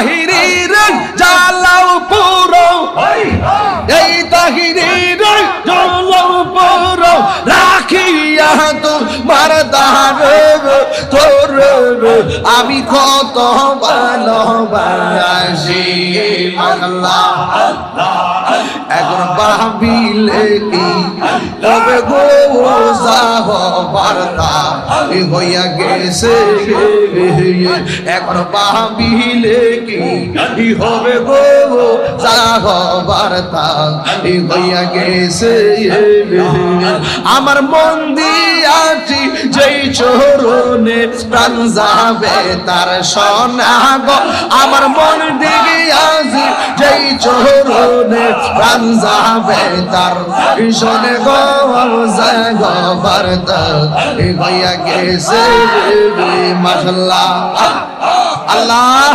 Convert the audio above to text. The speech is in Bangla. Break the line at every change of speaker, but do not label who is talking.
তাহিরির জালাও পুরো, এই তাহিরির জালাও পুরো রাখিয়া তোমার দারে তোর আমি কত ভালোবাসি। আল্লাহ একবার ভাবিলে কি তবে গো যাহ বার্তা হইয়া গেছে, একবার ভাবিলে কি হবে গো যাহ বার্তা হইয়া গেছে। আমার মন দিয়াছি যেই চরণে প্রাণ যাবে তার সোনা গো, আমার মন দিয়াছি যেই চরণে প্রাণ যাবে তার শোনে গো যাগ বার্তা হইয়া গেছে। মাশাআল্লাহ আল্লাহ।